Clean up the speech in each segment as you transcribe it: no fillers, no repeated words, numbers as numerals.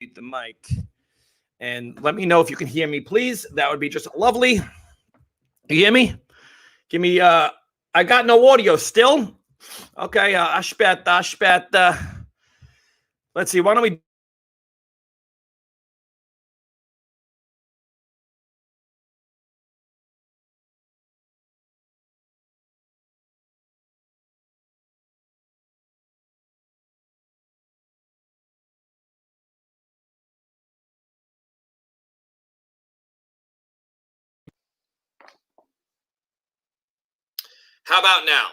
the mic and let me know if you can hear me, please. That would be just lovely. You hear me? Give me, I got no audio still. Okay, aspetta. Let's see, why don't we How about now?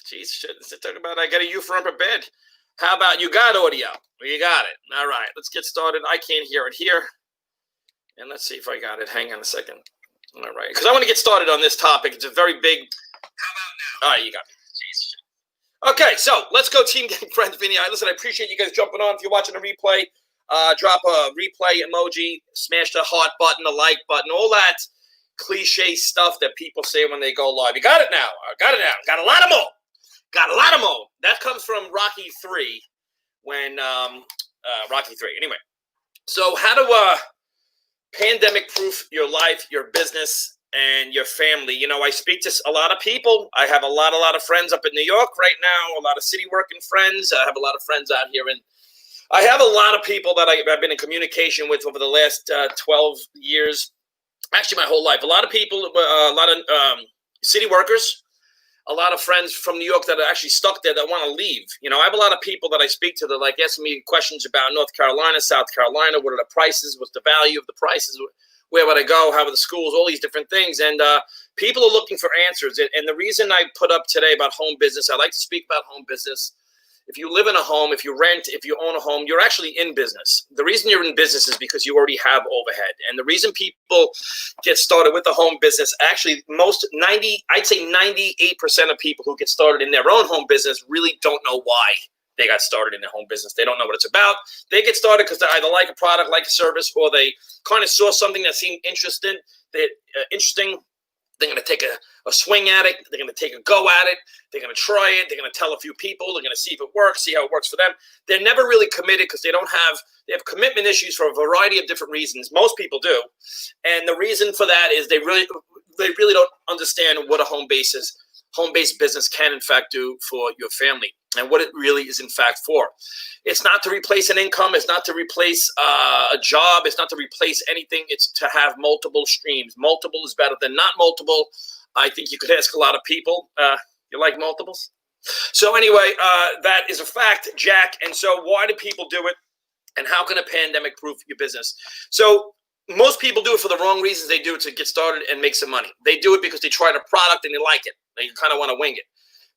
Jeez, talking about I got a euphoria bed. How about you got audio? You got it. All right, let's get started. I can't hear it here. And let's see if I got it. Hang on a second. All right, because I want to get started on this topic. It's a very big. How about now? All right, you got it. Jeez. Okay, so let's go, Team Gang Friends video. Listen, I appreciate you guys jumping on. If you're watching a replay, drop a replay emoji, smash the heart button, the like button, all that cliche stuff that people say when they go live. You got it now. I got it now. Got a lot of more. Got a lot of more. That comes from Rocky 3 when Rocky 3. Anyway, so how to pandemic proof your life, your business, and your family. You know, I speak to a lot of people. I have a lot of friends up in New York right now, a lot of city working friends. I have a lot of friends out here. And I have a lot of people that I've been in communication with over the last 12 years. Actually, my whole life. A lot of people, a lot of city workers, a lot of friends from New York that are actually stuck there that want to leave. You know, I have a lot of people that I speak to that like asking me questions about North Carolina, South Carolina. What are the prices? What's the value of the prices? Where would I go? How are the schools? All these different things. And people are looking for answers. And the reason I put up today about home business, I like to speak about home business. If you live in a home, if you rent, if you own a home, you're actually in business. The reason you're in business is because you already have overhead. And the reason people get started with a home business, actually I'd say 98% of people who get started in their own home business really don't know why they got started in their home business. They don't know what it's about. They get started because they either like a product, like a service, or they kind of saw something that seemed interesting. They're going to take a swing at it. They're going to take a go at it. They're going to try it. They're going to tell a few people. They're going to see if it works, see how it works for them. They're never really committed because they have commitment issues for a variety of different reasons. Most people do. And the reason for that is they really don't understand what a home-based business can in fact do for your family and what it really is in fact for. It's not to replace an income. It's not to replace a job. It's not to replace anything. It's to have multiple streams. Multiple is better than not multiple. I think you could ask a lot of people. You like multiples? So anyway, that is a fact, Jack. And so why do people do it? And how can a pandemic proof your business? So most people do it for the wrong reasons. They do it to get started and make some money. They do it because they tried a product and they like it. They kind of want to wing it.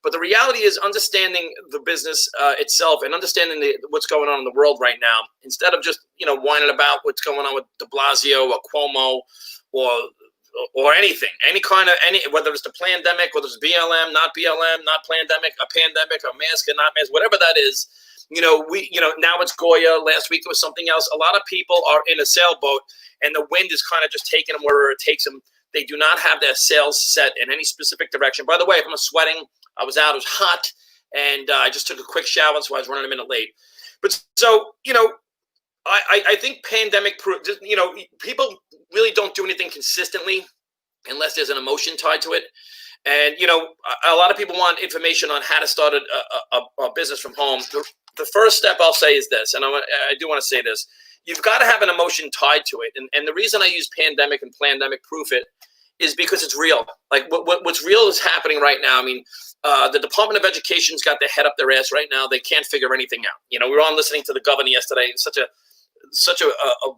But the reality is understanding the business itself and understanding what's going on in the world right now, instead of just, whining about what's going on with de Blasio or Cuomo or anything, whether it's the Plandemic, whether it's BLM, not Plandemic, a pandemic, a mask, or not mask, whatever that is. Now it's Goya. Last week it was something else. A lot of people are in a sailboat and the wind is kind of just taking them wherever it takes them. They do not have their sails set in any specific direction. By the way, if I'm sweating, I was out, it was hot, and I just took a quick shower, so I was running a minute late. But so, I think pandemic, people really don't do anything consistently unless there's an emotion tied to it. And, a lot of people want information on how to start a business from home. The first step I'll say is this, and I do want to say this. You've got to have an emotion tied to it. And the reason I use pandemic and Plandemic proof it is because it's real. Like what's real is happening right now. I mean, the Department of Education's got their head up their ass right now. They can't figure anything out. We were on listening to the governor yesterday. Such a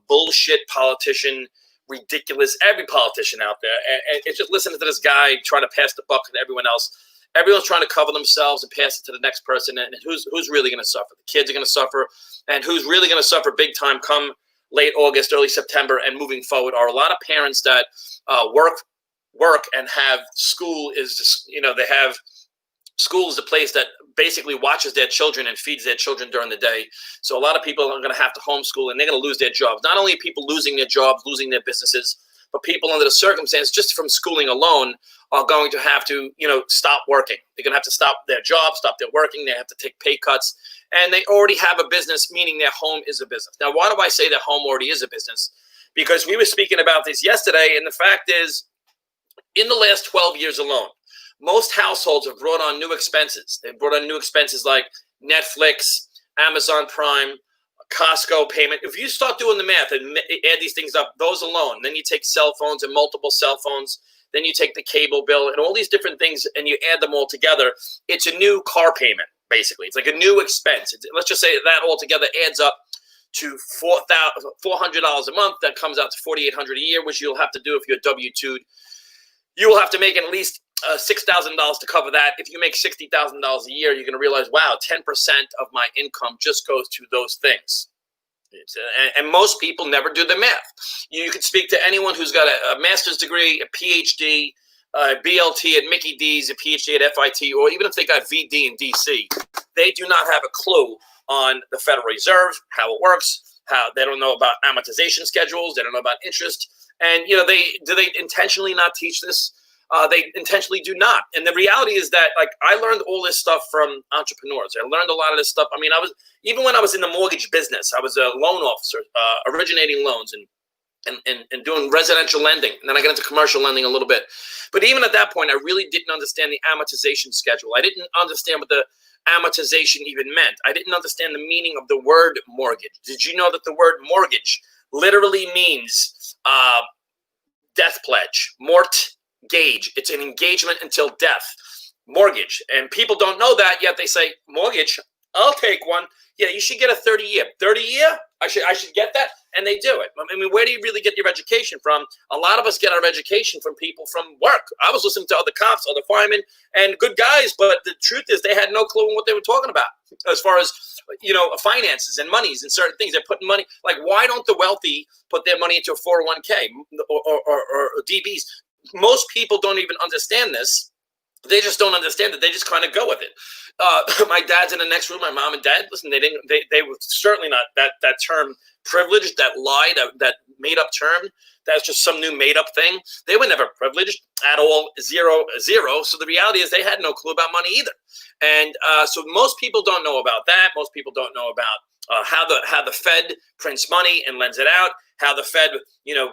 bullshit politician, ridiculous. Every politician out there. And it's just listening to this guy trying to pass the buck to everyone else. Everyone's trying to cover themselves and pass it to the next person. And who's really going to suffer? The kids are going to suffer. And who's really going to suffer big time come late August, early September, and moving forward are a lot of parents that work and have school is just, they have school is the place that basically watches their children and feeds their children during the day. So a lot of people are going to have to homeschool and they're going to lose their jobs. Not only people losing their jobs, losing their businesses, but people under the circumstance, just from schooling alone, are going to have to, stop working. They're going to have to stop their jobs, stop their working. They have to take pay cuts. and they already have a business, meaning their home is a business. Now, why do I say that home already is a business? Because we were speaking about this yesterday, and the fact is, in the last 12 years alone, most households have brought on new expenses. They've brought on new expenses like Netflix, Amazon Prime, Costco payment. If you start doing the math and add these things up, those alone, then you take cell phones and multiple cell phones, then you take the cable bill and all these different things and you add them all together, it's a new car payment, basically. It's like a new expense. Let's just say that all together adds up to $400 a month. That comes out to $4,800 a year, which you'll have to do if you're W-2'd. You will have to make at least $6,000 to cover that. If you make $60,000 a year, you're going to realize, wow, 10% of my income just goes to those things. And most people never do the math. You can speak to anyone who's got a master's degree, a PhD, a BLT at Mickey D's, a PhD at FIT, or even if they got VD in DC, they do not have a clue on the Federal Reserve, how it works, how they don't know about amortization schedules, they don't know about interest. And, do they intentionally not teach this? They intentionally do not. And the reality is that, like, I learned all this stuff from entrepreneurs. I learned a lot of this stuff. I mean, even when I was in the mortgage business, I was a loan officer, originating loans and doing residential lending. And then I got into commercial lending a little bit. But even at that point, I really didn't understand the amortization schedule. I didn't understand what the amortization even meant. I didn't understand the meaning of the word mortgage. Did you know that the word mortgage literally means death pledge, mort gauge? It's an engagement until death, mortgage. And people don't know that, yet they say, mortgage, I'll take one. Yeah, you should get a 30-year. 30-year? I should get that? And they do it. I mean, where do you really get your education from? A lot of us get our education from people from work. I was listening to other cops, other firemen, and good guys, but the truth is they had no clue what they were talking about as far as, finances and monies and certain things. They're putting money, like, why don't the wealthy put their money into a 401k or DBs? Most people don't even understand this. They just don't understand it. They just kind of go with it. My dad's in the next room. My mom and dad, listen, they were certainly not that term privileged, that lie, that made up term. That's just some new made up thing. They were never privileged at all, zero. So the reality is they had no clue about money either. And so most people don't know about that. Most people don't know about how the Fed prints money and lends it out. How the Fed,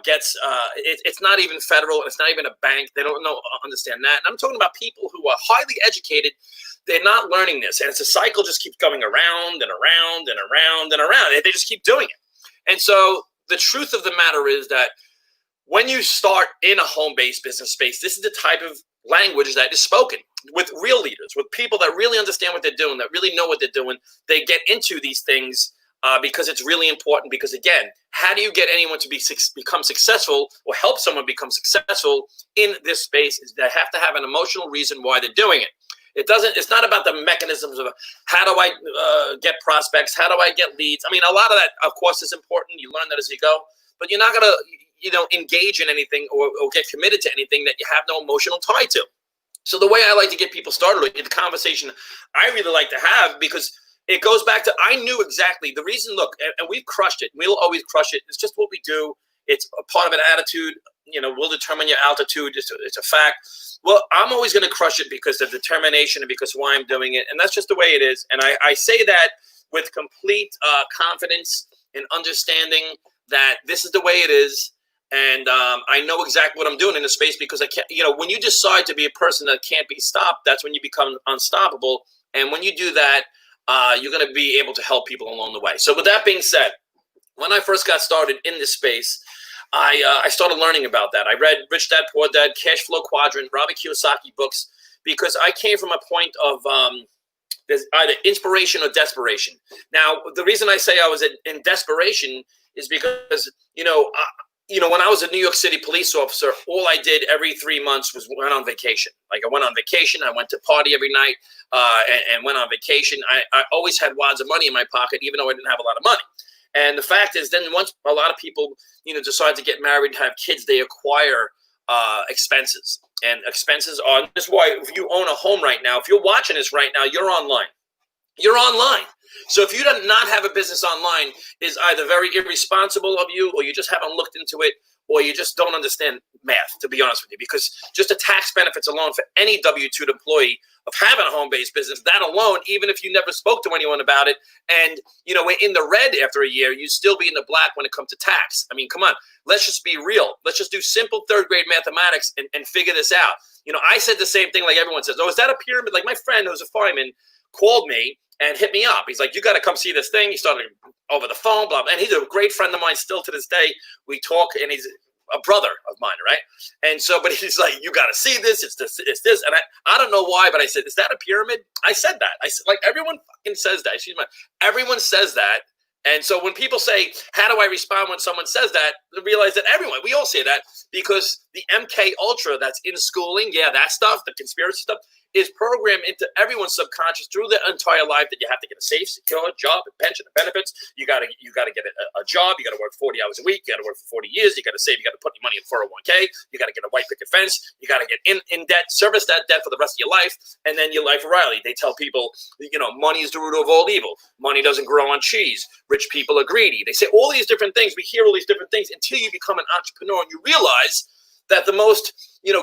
gets, it's not even federal. It's not even a bank. They don't understand that. And I'm talking about people who are highly educated. They're not learning this. And it's a cycle just keeps going around and around and around and around. And they just keep doing it. And so the truth of the matter is that when you start in a home-based business space, this is the type of language that is spoken with real leaders, with people that really understand what they're doing, that really know what they're doing. They get into these things because it's really important. Because again, how do you get anyone to become successful or help someone become successful in this space? Is they have to have an emotional reason why they're doing it. It's not about the mechanisms of how do I get prospects, how do I get leads. I mean, a lot of that, of course, is important. You learn that as you go, but you're not going to, engage in anything or get committed to anything that you have no emotional tie to. So the way I like to get people started with the conversation I really like to have, because it goes back to, I knew exactly the reason. Look, and we've crushed it. We'll always crush it. It's just what we do. It's a part of an attitude. We'll determine your altitude. It's a fact. Well, I'm always going to crush it because of determination and because why I'm doing it. And that's just the way it is. And I say that with complete confidence and understanding that this is the way it is. And I know exactly what I'm doing in this space, because I can't, when you decide to be a person that can't be stopped, that's when you become unstoppable. And when you do that, you're going to be able to help people along the way. So with that being said, when I first got started in this space, I started learning about that. I read Rich Dad, Poor Dad, Cash Flow Quadrant, Robert Kiyosaki books, because I came from a point of there's either inspiration or desperation. Now, the reason I say I was in desperation is because, when I was a New York City police officer, all I did every 3 months was went on vacation. Like, I went on vacation. I went to party every night and went on vacation. I always had wads of money in my pocket, even though I didn't have a lot of money. And the fact is, then once a lot of people, decide to get married and have kids, they acquire expenses. And expenses are, that's why if you own a home right now, if you're watching this right now, you're online. You're online. So if you do not have a business online, is either very irresponsible of you, or you just haven't looked into it, or you just don't understand math, to be honest with you, because just the tax benefits alone for any W-2 employee of having a home-based business, that alone, even if you never spoke to anyone about it, and we're in the red after a year, you still be in the black when it comes to tax. I mean, come on, let's just be real. Let's just do simple third-grade mathematics and figure this out. I said the same thing like everyone says. Oh, is that a pyramid? Like my friend who's a fireman called me and hit me up. He's like, you got to come see this thing. He started over the phone, blah, blah. And he's a great friend of mine still to this day. We talk, and he's a brother of mine, right? And so, but he's like, you got to see this. It's this, it's this. And I don't know why, but I said, is that a pyramid? I said that. I said, like, everyone fucking says that. Excuse me. Everyone says that. And so when people say, how do I respond when someone says that, realize that we all say that, because the MK Ultra that's in schooling, that stuff, the conspiracy stuff, is programmed into everyone's subconscious through their entire life that you have to get a safe, secure job, a pension, and benefits. You got to get a job. You got to work 40 hours a week. You got to work for 40 years. You got to save. You got to put your money in 401k. You got to get a white picket fence. You got to get in debt, service that debt for the rest of your life, and then your life O'Reilly. They tell people, money is the root of all evil. Money doesn't grow on cheese. Rich people are greedy. They say all these different things. We hear all these different things until you become an entrepreneur and you realize that the most,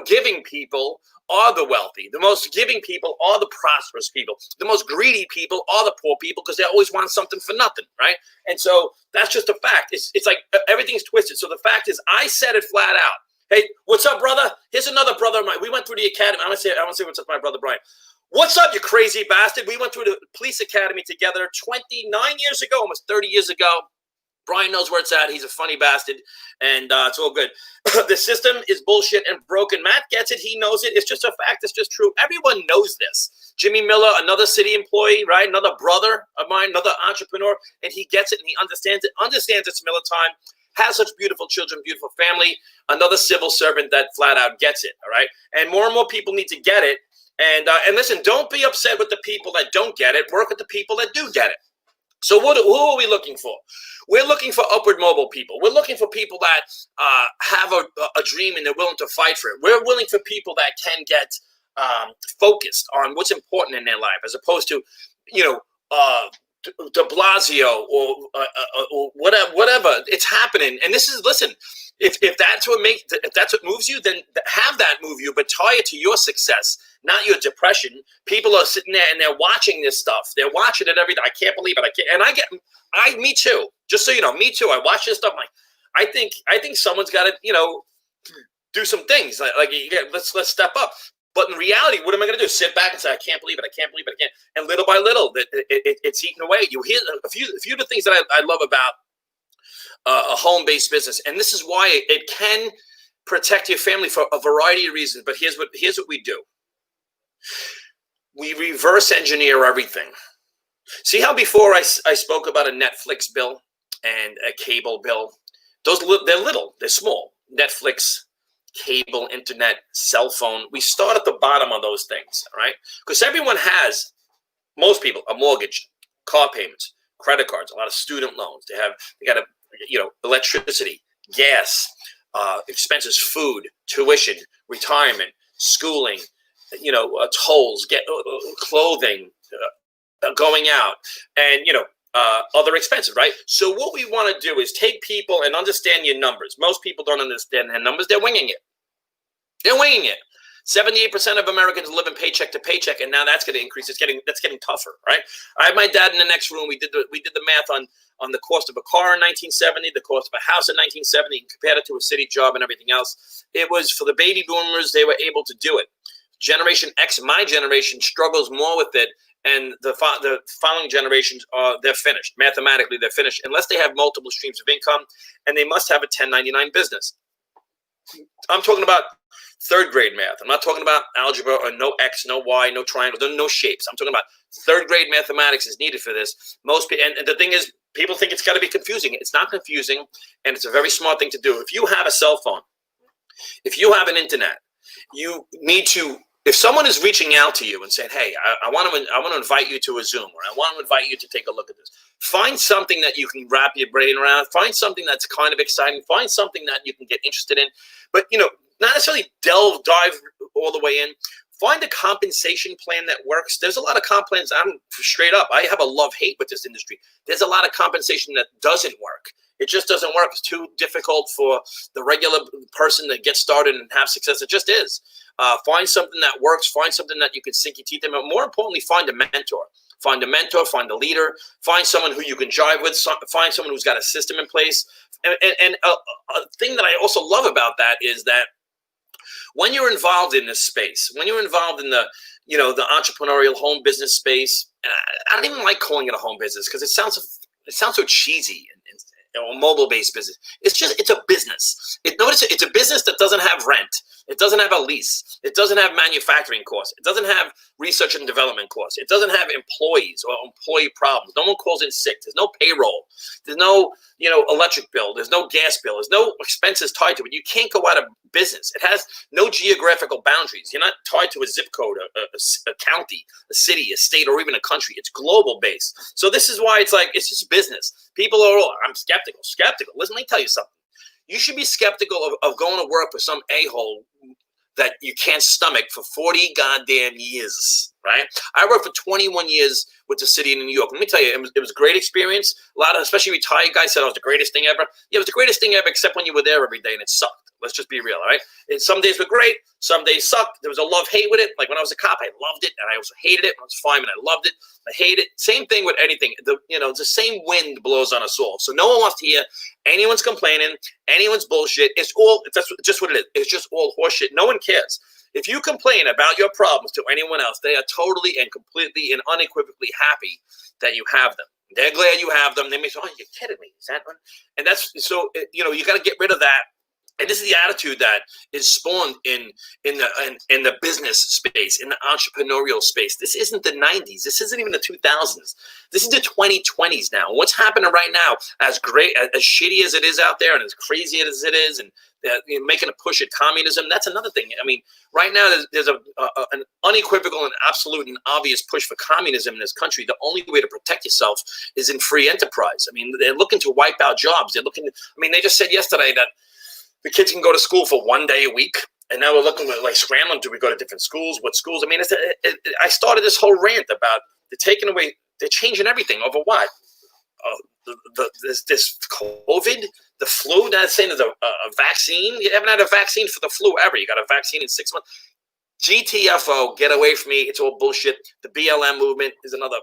giving people are the wealthy. The most giving people are the prosperous people. The most greedy people are the poor people, because they always want something for nothing, right? And so that's just a fact. It's like everything's twisted. So the fact is, I said it flat out. Hey, what's up, brother? Here's another brother of mine. We went through the academy. I want to say what's up, my brother Brian. What's up, you crazy bastard? We went through the police academy together 29 years ago, almost 30 years ago. Brian knows where it's at. He's a funny bastard, and it's all good. The system is bullshit and broken. Matt gets it. He knows it. It's just a fact. It's just true. Everyone knows this. Jimmy Miller, another city employee, right? Another brother of mine, another entrepreneur, and he gets it, and he understands it. Understands it's Miller time. Has such beautiful children, beautiful family. Another civil servant that flat out gets it, all right? And more people need to get it. And listen, don't be upset with the people that don't get it. Work with the people that do get it. So who are we looking for? We're looking for upward mobile people. We're looking for people that have a dream and they're willing to fight for it. We're willing for people that can get focused on what's important in their life, as opposed to, de Blasio or whatever. It's happening. And this is, listen, if that's what moves you, then have that move you, but tie it to your success, not your depression. People are sitting there and they're watching this stuff. They're watching it every day. I can't believe it. Me too. Just so you know, me too. I watch this stuff. I'm like, I think someone's got to, do some things. Let's step up. But in reality, what am I going to do? Sit back and say, I can't believe it. I can't believe it. I can't. And little by little, it's eaten away. You hear a few of the things that I love about a home-based business, and this is why it can protect your family for a variety of reasons. But here's what we do. We reverse engineer everything. See how before I spoke about a Netflix bill and a cable bill? They're little. They're small. Netflix, cable, internet, cell phone. We start at the bottom of those things, all right? Because everyone has, most people, a mortgage, car payments, credit cards, a lot of student loans. They got electricity, gas, expenses, food, tuition, retirement, schooling, tolls, clothing, going out, and other expenses, right? So what we want to do is take people and understand your numbers. Most people don't understand their numbers. They're winging it. 78% of Americans live in paycheck to paycheck, and now that's going to increase. That's getting tougher, right? I have my dad in the next room. We did the math on the cost of a car in 1970, the cost of a house in 1970, and compared it to a city job and everything else. It was for the baby boomers. They were able to do it. Generation X, my generation, struggles more with it. And the following generations they're finished. Mathematically, they're finished unless they have multiple streams of income, and they must have a 1099 business. I'm talking about third grade math. I'm not talking about algebra or no X, no Y, no triangle, no shapes. I'm talking about third grade mathematics is needed for this. Most people, and the thing is, people think it's got to be confusing. It's not confusing, and it's a very smart thing to do. If you have a cell phone, if you have an internet, you need to. If someone is reaching out to you and saying, hey, I want to invite you to a Zoom, or I want to invite you to take a look at this, find something that you can wrap your brain around. Find something that's kind of exciting. Find something that you can get interested in. But, not necessarily dive all the way in. Find a compensation plan that works. There's a lot of comp plans. I'm straight up. I have a love-hate with this industry. There's a lot of compensation that doesn't work. It just doesn't work. It's too difficult for the regular person to get started and have success. It just is. Find something that works. Find something that you can sink your teeth in. But more importantly, find a mentor. Find a mentor. Find a leader. Find someone who you can jive with. Find someone who's got a system in place. And a thing that I also love about that is that when you're involved in this space, when you're involved in the entrepreneurial home business space, I don't even like calling it a home business because it sounds so cheesy. A mobile-based business. It's a business. Notice it's a business that doesn't have rent. It doesn't have a lease. It doesn't have manufacturing costs. It doesn't have research and development costs. It doesn't have employees or employee problems. No one calls in sick. There's no payroll. There's no electric bill. There's no gas bill. There's no expenses tied to it. You can't go out of business. It has no geographical boundaries. You're not tied to a zip code, a county, a city, a state, or even a country. It's global based. So this is why it's just business. People are all, I'm skeptical. Listen, let me tell you something. You should be skeptical of going to work for some a-hole that you can't stomach for 40 goddamn years, right? I worked for 21 years with the city of New York. Let me tell you, it was a great experience. A lot of, especially retired guys, said it was the greatest thing ever. Yeah, it was the greatest thing ever, except when you were there every day and it sucked. Let's just be real, all right? And some days were great. Some days sucked. There was a love-hate with it. Like when I was a cop, I loved it, and I also hated it. When I was a fireman, I loved it. I hate it. Same thing with anything. It's the same wind blows on us all. So no one wants to hear anyone's complaining, anyone's bullshit. That's just what it is. It's just all horseshit. No one cares. If you complain about your problems to anyone else, they are totally and completely and unequivocally happy that you have them. They're glad you have them. They may say, "Oh, you're kidding me." Is that one? And that's so. You got to get rid of that. And this is the attitude that is spawned in the business space, in the entrepreneurial space. This isn't the 90s. This isn't even the 2000s. This is the 2020s now. What's happening right now, as great, as shitty as it is out there and as crazy as it is, and making a push at communism, that's another thing. I mean, right now there's an unequivocal and absolute and obvious push for communism in this country. The only way to protect yourself is in free enterprise. I mean, they're looking to wipe out jobs. They just said yesterday that the kids can go to school for 1 day a week, and now we're looking at scrambling. Do we go to different schools? What schools? I mean, I started this whole rant about they're changing everything over what? This COVID, the flu. Not saying there's a vaccine. You haven't had a vaccine for the flu ever. You got a vaccine in 6 months. GTFO, get away from me. It's all bullshit. The BLM movement is another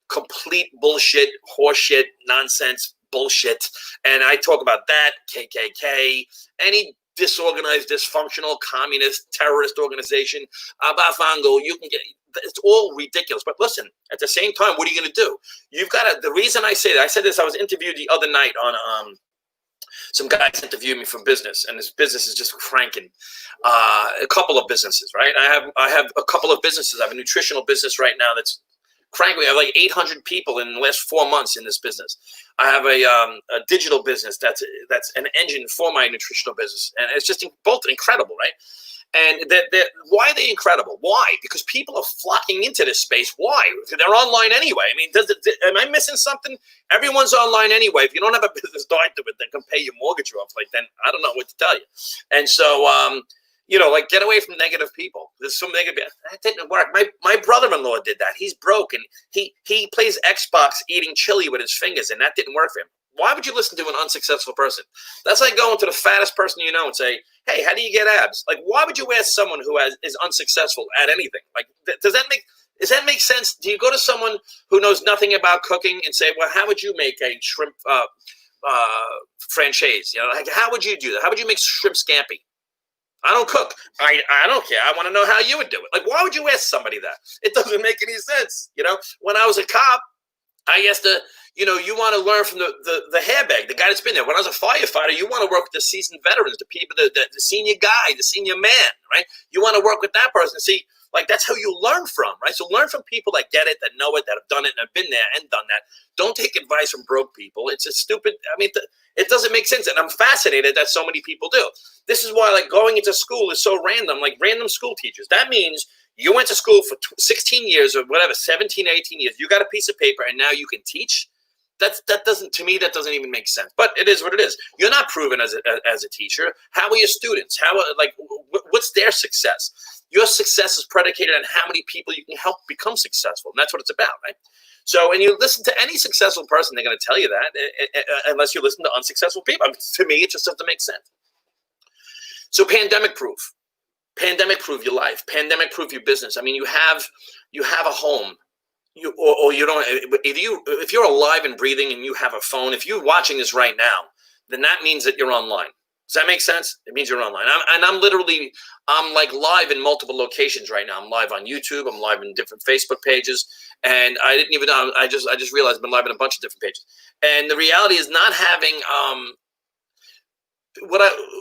complete bullshit, horseshit, nonsense. Bullshit. And I talk about that, KKK, any disorganized, dysfunctional, communist, terrorist organization, Abafango, you can get, it's all ridiculous. But listen, at the same time, what are you going to do? You've got to, the reason I say that, I said this, I was interviewed the other night on, some guys interviewed me for business, and this business is just cranking. A couple of businesses, right? I have a couple of businesses. I have a nutritional business right now that's cranking. I have like 800 people in the last 4 months in this business. I have a digital business that's an engine for my nutritional business, and it's just both incredible, right? And why are they incredible? Why? Because people are flocking into this space. Why? They're online anyway. I mean, am I missing something? Everyone's online anyway. If you don't have a business tied to it that can pay your mortgage off, then I don't know what to tell you. And so, get away from negative people. There's some negative. That didn't work. My brother-in-law did that. He's broke, and he plays Xbox eating chili with his fingers, and that didn't work for him. Why would you listen to an unsuccessful person? That's like going to the fattest person you know and say, "Hey, how do you get abs?" Like, why would you ask someone who is unsuccessful at anything? Like, does that make sense? Do you go to someone who knows nothing about cooking and say, "Well, how would you make a shrimp franchise? How would you do that? How would you make shrimp scampi?" I don't cook. I don't care. I want to know how you would do it. Like, why would you ask somebody that? It doesn't make any sense. When I was a cop, I asked you want to learn from the hairbag, the guy that's been there. When I was a firefighter, you want to work with the seasoned veterans, the people, the senior guy, the senior man, right? You want to work with that person. See, like, that's how you learn from, right? So learn from people that get it, that know it, that have done it, and have been there and done that. Don't take advice from broke people. It's a stupid, it doesn't make sense. And I'm fascinated that so many people do. This is why, going into school is so random, like random school teachers. That means you went to school for 16 years or whatever, 17, 18 years. You got a piece of paper and now you can teach. That doesn't even make sense. But it is what it is. You're not proven as a teacher. How are your students? What's their success? Your success is predicated on how many people you can help become successful. And that's what it's about, right? So, and you listen to any successful person, they're going to tell you that, unless you listen to unsuccessful people. I mean, to me, it just doesn't make sense. So pandemic proof. Pandemic proof your life. Pandemic proof your business. I mean, you have a home. Or you don't. If you're alive and breathing and you have a phone, if you're watching this right now, then that means that you're online. Does that make sense? It means you're online. I'm like live in multiple locations right now. I'm live on YouTube. I'm live in different Facebook pages, and I didn't even know. I just realized I've been live in a bunch of different pages. And the reality is not having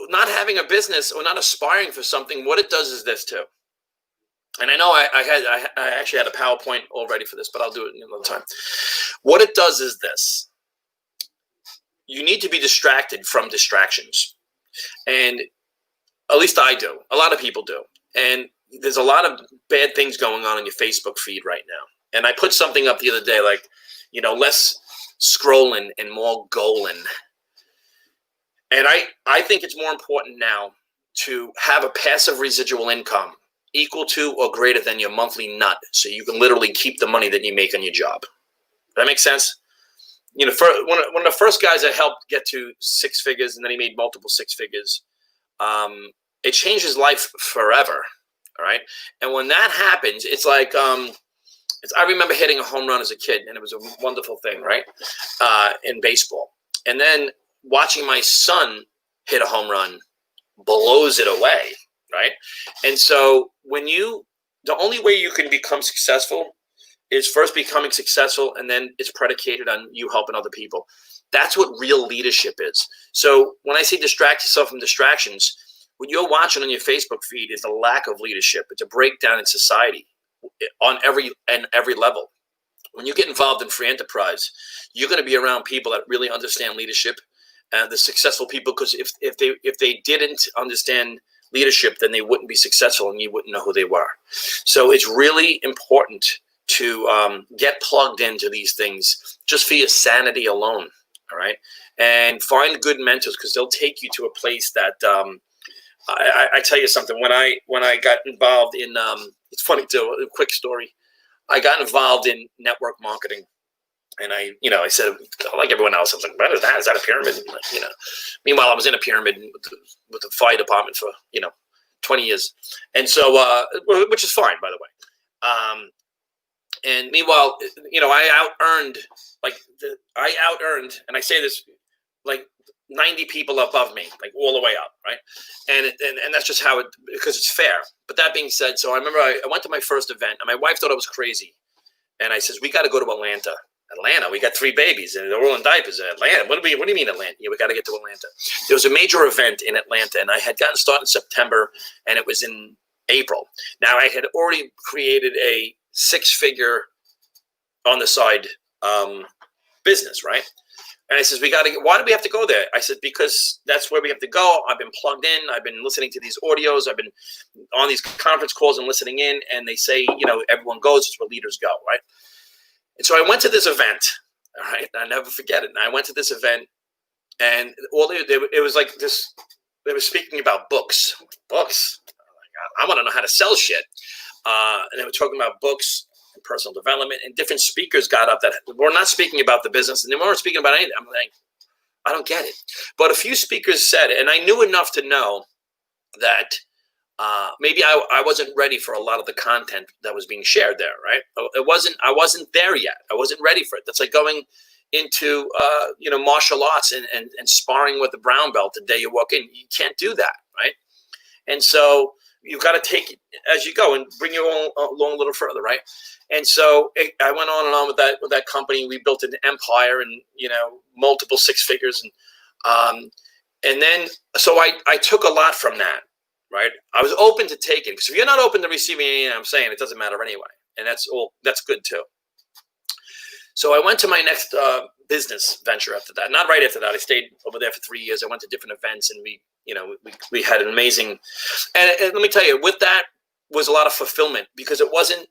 not having a business or not aspiring for something. What it does is this too. And I know I actually had a PowerPoint all ready for this, but I'll do it another time. What it does is this. You need to be distracted from distractions. And at least I do. A lot of people do. And there's a lot of bad things going on your Facebook feed right now. And I put something up the other day like, less scrolling and more goaling. And I think it's more important now to have a passive residual income equal to or greater than your monthly nut, so you can literally keep the money that you make on your job. Does that make sense? One of the first guys I helped get to 6 figures, and then he made multiple 6 figures. It changed his life forever. All right, and when that happens, it's like I remember hitting a home run as a kid, and it was a wonderful thing, right? In baseball, and then watching my son hit a home run blows it away. Right. And so the only way you can become successful is first becoming successful, and then it's predicated on you helping other people. That's what real leadership is. So when I say distract yourself from distractions, what you're watching on your Facebook feed is a lack of leadership. It's a breakdown in society on every level. When you get involved in free enterprise, you're going to be around people that really understand leadership, and the successful people, because if they didn't understand leadership, then they wouldn't be successful and you wouldn't know who they were. So it's really important to get plugged into these things just for your sanity alone. All right. And find good mentors, because they'll take you to a place that I tell you something. When I got involved in it's funny too, a quick story. I got involved in network marketing. And I said, like everyone else, I was like, what is that? Is that a pyramid? Meanwhile, I was in a pyramid with the fire department for, 20 years. And so, which is fine, by the way. And meanwhile, I out-earned, and I say this, like 90 people above me, like all the way up, right? And that's just how because it's fair. But that being said, so I remember I went to my first event, and my wife thought I was crazy. And I says, we got to go to Atlanta. We got 3 babies, and they're all in diapers in Atlanta. What do you mean Atlanta? Yeah, we got to get to Atlanta. There was a major event in Atlanta, and I had gotten started in September, and it was in April. Now, I had already created a 6-figure on the side business, right? And I says, why do we have to go there? I said, because that's where we have to go. I've been plugged in. I've been listening to these audios. I've been on these conference calls and listening in, and they say, everyone goes, it's where leaders go, right? And so I went to this event, all right? I'll never forget it. And I went to this event, and it was like this. They were speaking about books. Books. I want to know how to sell shit. And they were talking about books and personal development. And different speakers got up that were not speaking about the business, and they weren't speaking about anything. I'm like, I don't get it. But a few speakers said it, and I knew enough to know that maybe I wasn't ready for a lot of the content that was being shared there, right? I wasn't there yet. I wasn't ready for it. That's like going into martial arts and sparring with a brown belt the day you walk in. You can't do that, right? And so you've got to take it as you go and bring you along a little further, right? And so I went on and on with that company. We built an empire and multiple 6 figures, and then so I took a lot from that. Right, I was open to taking, because if you're not open to receiving anything I'm saying, it doesn't matter anyway, and that's good too. So I went to my next business venture after that. Not right after that. I stayed over there for 3 years. I went to different events, and we had an amazing. And let me tell you, with that was a lot of fulfillment, because it wasn't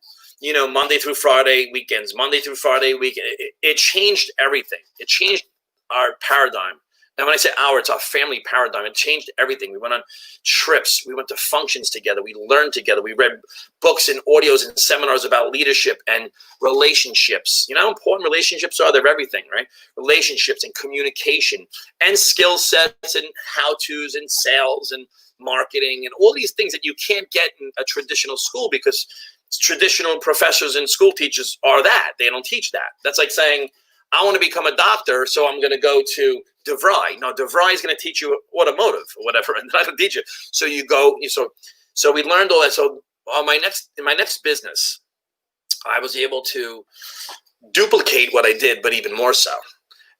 Monday through Friday weekends, Monday through Friday weekend. It changed everything. It changed our paradigm. And when I say our, it's our family paradigm. It changed everything. We went on trips. We went to functions together. We learned together. We read books and audios and seminars about leadership and relationships. You know how important relationships are? They're everything, right? Relationships and communication and skill sets and how-tos and sales and marketing and all these things that you can't get in a traditional school, because traditional professors and school teachers are that. They don't teach that. That's like saying, I want to become a doctor, so I'm going to go to DeVry. No, DeVry is going to teach you automotive or whatever, and they're not going to teach you. So you go. So we learned all that. So in my next business, I was able to duplicate what I did, but even more so.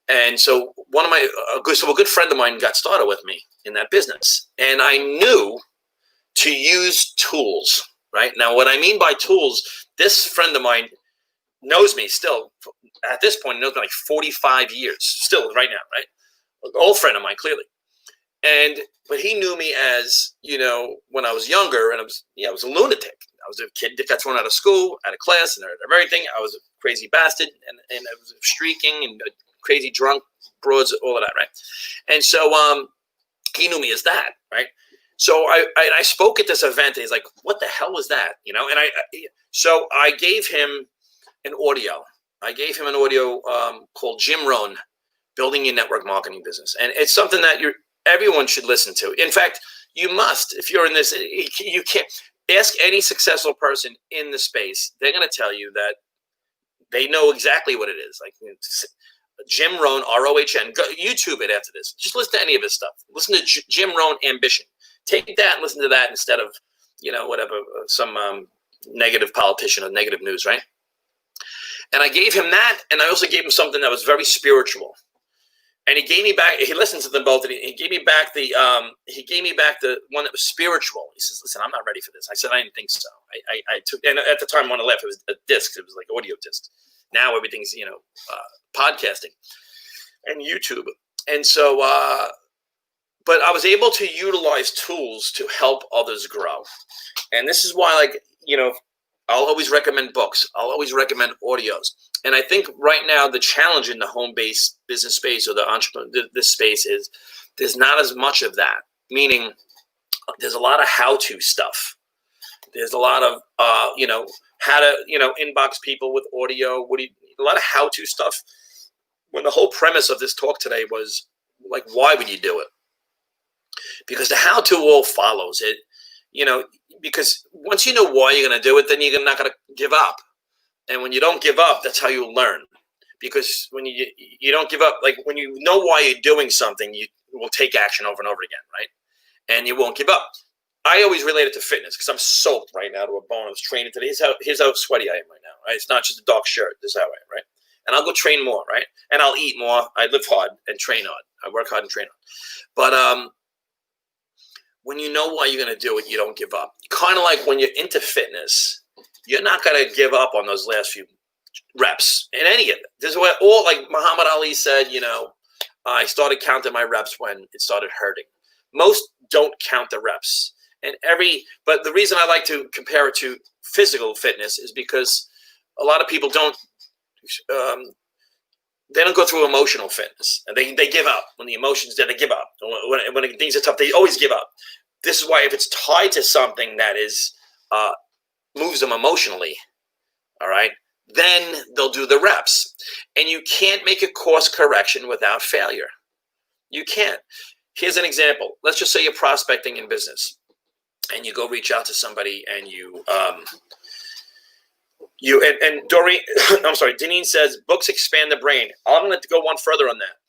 And so a good friend of mine got started with me in that business, and I knew to use tools. Right now, what I mean by tools, this friend of mine knows me still. At this point, he knows me like 45 years, still right now, right? An old friend of mine, clearly. But he knew me as, when I was younger, and I was a lunatic. I was a kid that got thrown out of school, out of class, and everything. I was a crazy bastard, and I was streaking and crazy drunk, broads, all of that, right? And so he knew me as that, right? So I spoke at this event, and he's like, "What the hell was that?" So I gave him an audio. I gave him an audio called Jim Rohn, Building Your Network Marketing Business. And it's something that everyone should listen to. In fact, you must, if you're in this, you can't ask any successful person in the space. They're going to tell you that they know exactly what it is. Like Jim Rohn, R-O-H-N. Go YouTube it after this. Just listen to any of his stuff. Listen to Jim Rohn Ambition. Take that and listen to that instead of, whatever, some negative politician or negative news, right? And I gave him that, and I also gave him something that was very spiritual. And he gave me back. He listened to them both, and he gave me back the one that was spiritual. He says, "Listen, I'm not ready for this." I said, "I didn't think so." I took, and at the time, when I left, it was a disc. It was like audio discs. Now everything's podcasting and YouTube, and so. But I was able to utilize tools to help others grow, and this is why, I'll always recommend books. I'll always recommend audios. And I think right now the challenge in the home-based business space or the entrepreneur this space is there's not as much of that. Meaning, there's a lot of how-to stuff. There's a lot of how to inbox people with audio. A lot of how-to stuff. When the whole premise of this talk today was like, why would you do it? Because the how-to all follows it. Because once you know why you're going to do it, then you're not going to give up. And when you don't give up, that's how you learn. Because when you don't give up, like when you know why you're doing something, you will take action over and over again, right? And you won't give up. I always relate it to fitness because I'm soaked right now to a bone. I was training today. Here's how sweaty I am right now, right? It's not just a dark shirt. This is how I am, right? And I'll go train more, right? And I'll eat more. I live hard and train hard. I work hard and train hard. But when you know why you're going to do it, you don't give up. Kind of like when you're into fitness, you're not going to give up on those last few reps in any of it. This is what like Muhammad Ali said, I started counting my reps when it started hurting. Most don't count the reps. But the reason I like to compare it to physical fitness is because a lot of people don't go through emotional fitness, and they give up when the emotions there. They give up when things are tough. They always give up. This is why if it's tied to something that is moves them emotionally, all right, then they'll do the reps. And you can't make a course correction without failure. You can't. Here's an example. Let's just say you're prospecting in business, and you go reach out to somebody, and Doreen, I'm sorry, Deneen says, books expand the brain. I'm going to go one further on that.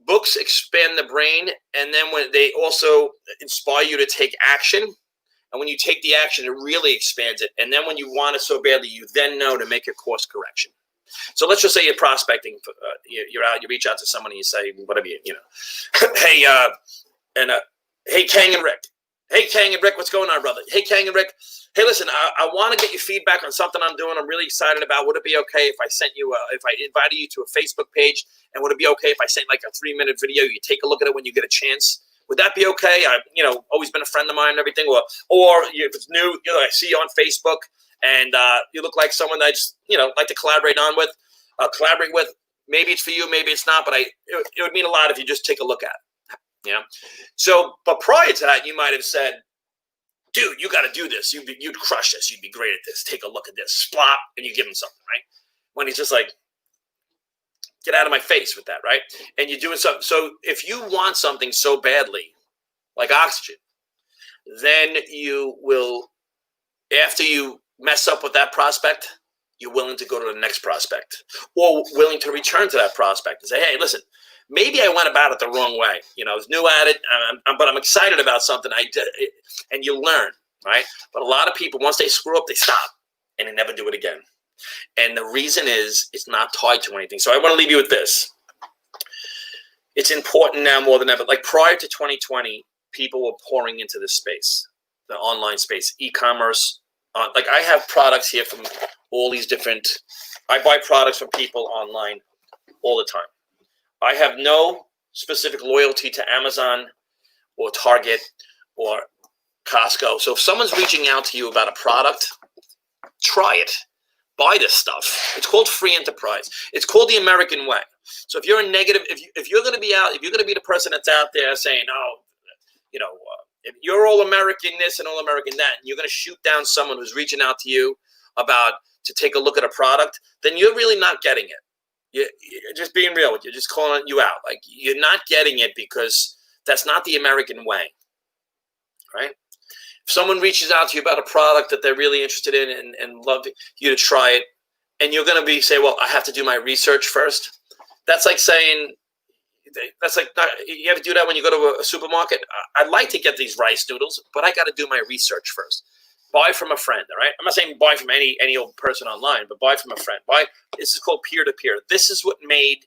Books expand the brain, and then when they also inspire you to take action. And when you take the action, it really expands it. And then when you want it so badly, you then know to make a course correction. So let's just say you're prospecting. You're out, you reach out to someone, and you say, whatever, hey, hey, Kang and Rick. Hey, Kang and Rick, what's going on, brother? Hey, Kang and Rick. Hey, listen, I want to get your feedback on something I'm doing. I'm really excited about. Would it be okay if I if I invited you to a Facebook page? And would it be okay if I sent like a 3-minute video? You take a look at it when you get a chance. Would that be okay? I've always been a friend of mine and everything. Or if it's new, I see you on Facebook and you look like someone that I just like to collaborate with. maybe it's for you, maybe it's not, but it would mean a lot if you just take a look at it, you know? So, but prior to that, you might have said, dude, you got to do this. You'd crush this. You'd be great at this. Take a look at this. Splop, and you give him something, right? When he's just like, get out of my face with that, right? And you're doing something. So if you want something so badly, like oxygen, then you will, after you mess up with that prospect, you're willing to go to the next prospect, or willing to return to that prospect and say, hey, listen, maybe I went about it the wrong way. You know, I was new at it, but I'm excited about something I did, and you learn, right? But a lot of people, once they screw up, they stop, and they never do it again. And the reason is it's not tied to anything. So I want to leave you with this. It's important now more than ever. Like prior to 2020, people were pouring into this space, the online space, e-commerce. Like I have products here from all these different, I buy products from people online all the time. I have no specific loyalty to Amazon or Target or Costco. So if someone's reaching out to you about a product, try it. Buy this stuff. It's called free enterprise. It's called the American way. So if you're a negative, if you're going to be out, if you're going to be the person that's out there saying, oh, you know, if you're all American this and all American that, and you're going to shoot down someone who's reaching out to you about to take a look at a product, then you're really not getting it. You're just being real with you. Just calling you out. Like you're not getting it because that's not the American way, right? If someone reaches out to you about a product that they're really interested in and love you to try it, and you're going to say, well, I have to do my research first. That's like saying, you have to do that when you go to a supermarket. I'd like to get these rice noodles, but I got to do my research first. Buy from a friend, all right? I'm not saying buy from any old person online, but buy from a friend. This is called peer-to-peer. This is what made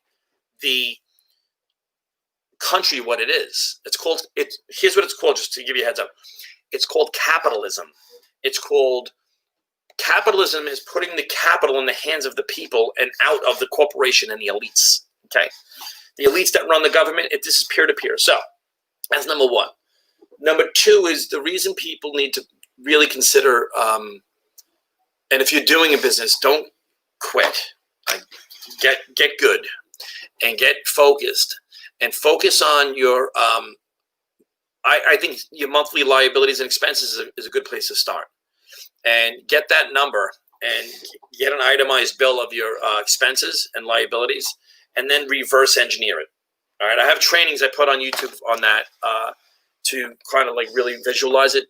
the country what it is. Here's what it's called, just to give you a heads up. It's called capitalism. Capitalism is putting the capital in the hands of the people and out of the corporation and the elites, okay? The elites that run the government, this is peer-to-peer. So that's number one. Number two is the reason people need to really consider, and if you're doing a business, don't quit. Get good and get focused and focus on your, I think your monthly liabilities and expenses is a good place to start. And get that number and get an itemized bill of your expenses and liabilities, and then reverse engineer it. All right, I have trainings I put on YouTube on that to kind of like really visualize it.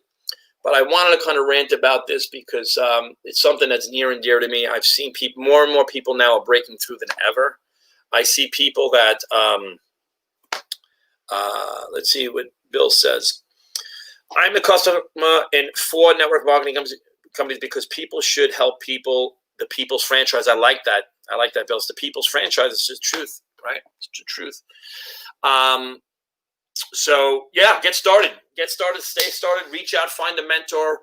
But I wanted to kind of rant about this because it's something that's near and dear to me. I've seen people, more and more people now are breaking through than ever. I see people that, let's see what Bill says. I'm a customer in 4 network marketing companies because people should help people. The people's franchise. I like that. I like that, Bill. It's the people's franchise. It's the truth, right? It's the truth. So yeah, get started. Stay started. Reach out. Find a mentor.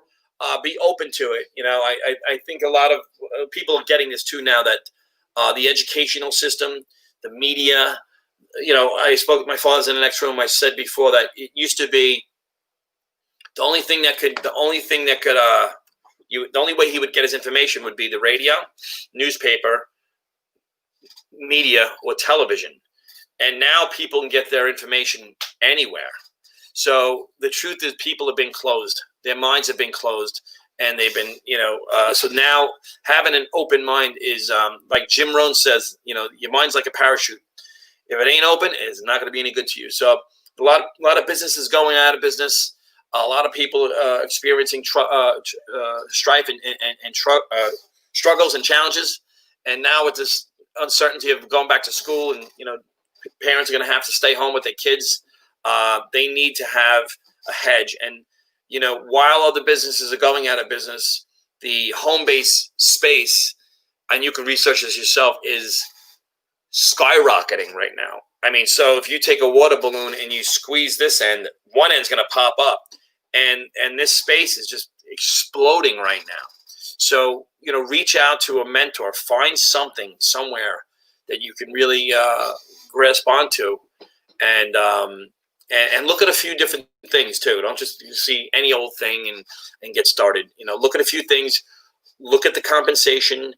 Be open to it. You know, I think a lot of people are getting this too now that the educational system, the media. You know, I spoke with my father's in the next room. I said before that it used to be the only way he would get his information would be the radio, newspaper, media, or television. And now people can get their information anywhere. So the truth is people have been closed. Their minds have been closed. And they've been, so now having an open mind is, like Jim Rohn says, your mind's like a parachute. If it ain't open, it's not going to be any good to you. So a lot of businesses going out of business. A lot of people experiencing strife and struggles and challenges. And now with this uncertainty of going back to school and, parents are going to have to stay home with their kids. They need to have a hedge. And, while other businesses are going out of business, the home-based space, and you can research this yourself, is skyrocketing right now. I mean, so if you take a water balloon and you squeeze this end, one end's going to pop up, and this space is just exploding right now. So, reach out to a mentor, find something somewhere that you can really grasp onto, and look at a few different things too. Don't just see any old thing and get started. Look at a few things. Look at the compensation.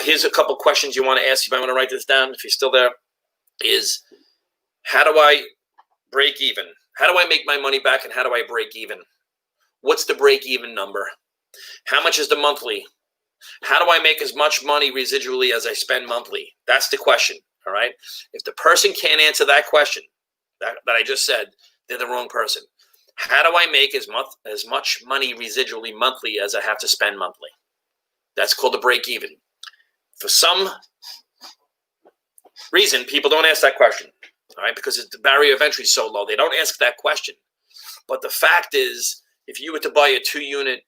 Here's a couple questions you want to ask. You might want to write this down if you're still there. Is how do I break even? How do I make my money back, and how do I break even? What's the break even number? How much is the monthly? How do I make as much money residually as I spend monthly? That's the question, all right? If the person can't answer that question that I just said, they're the wrong person. How do I make as much money residually monthly as I have to spend monthly? That's called the break even. For some reason, people don't ask that question, all right? Because the barrier of entry is so low. They don't ask that question. But the fact is, if you were to buy a 2-unit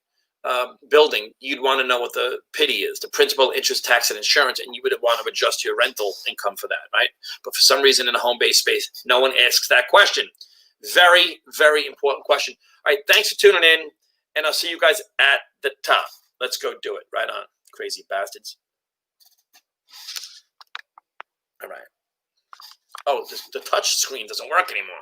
building, you'd want to know what the PITI is, the principal, interest, tax, and insurance, and you would want to adjust your rental income for that, right? But for some reason in a home-based space, no one asks that question. Very, very important question. All right, thanks for tuning in, and I'll see you guys at the top. Let's go do it. Right on, crazy bastards. All right. Oh, the touch screen doesn't work anymore.